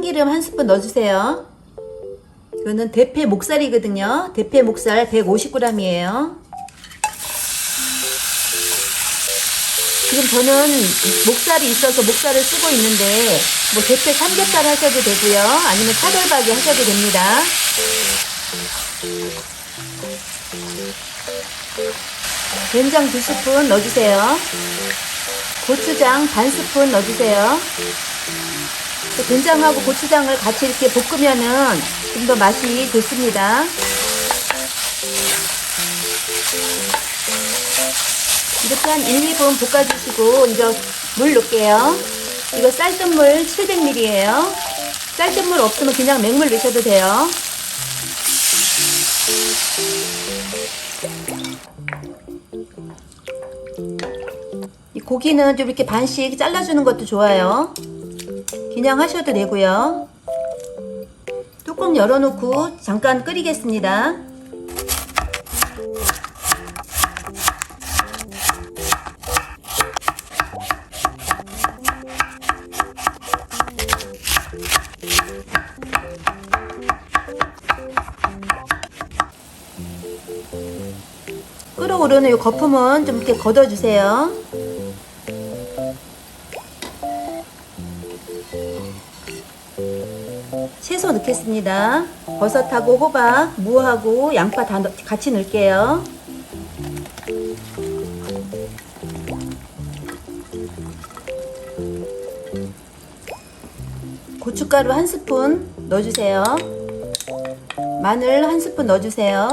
참기름 1스푼 넣어주세요. 이거는 대패 목살이거든요. 대패 목살 150g이에요. 지금 저는 목살이 있어서 목살을 쓰고 있는데 뭐 대패 삼겹살 하셔도 되고요. 아니면 차돌박이 하셔도 됩니다. 된장 2스푼 넣어주세요. 고추장 반 스푼 넣어주세요. 된장하고 고추장을 같이 이렇게 볶으면은 좀 더 맛이 좋습니다. 이렇게 한 1, 2분 볶아주시고 이제 물 넣을게요. 이거 쌀뜨물 700ml예요. 쌀뜨물 없으면 그냥 맹물 넣으셔도 돼요. 이 고기는 좀 이렇게 반씩 잘라주는 것도 좋아요. 그냥 하셔도 되고요. 뚜껑 열어놓고 잠깐 끓이겠습니다. 끓어오르는 이 거품은 좀 이렇게 걷어주세요. 채소 넣겠습니다. 버섯하고 호박, 무하고 양파 다 같이 넣을게요. 고춧가루 1스푼 넣어주세요. 마늘 1스푼 넣어주세요.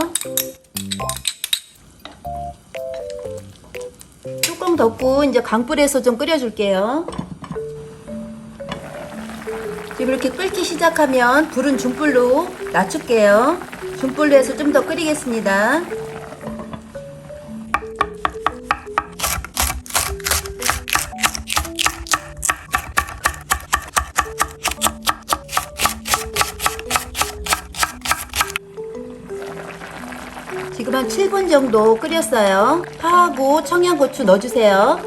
뚜껑 덮고 이제 강불에서 좀 끓여줄게요. 지금 이렇게 끓기 시작하면 불은 중불로 낮출게요. 중불로 해서 좀 더 끓이겠습니다. 지금 한 7분 정도 끓였어요. 파하고 청양고추 넣어주세요.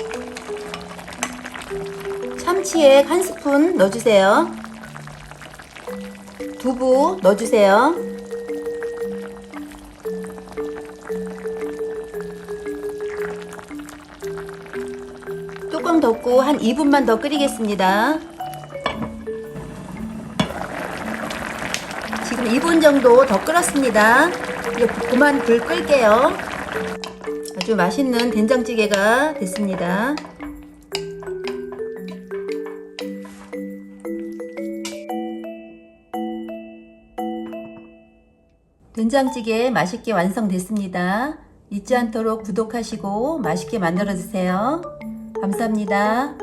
참치액 1스푼 넣어주세요. 두부 넣어주세요. 뚜껑 덮고 한 2분만 더 끓이겠습니다. 지금 2분 정도 더 끓었습니다. 이제 그만 불 끌게요. 아주 맛있는 된장찌개가 됐습니다. 된장찌개 맛있게 완성됐습니다. 잊지 않도록 구독하시고 맛있게 만들어 드세요. 감사합니다.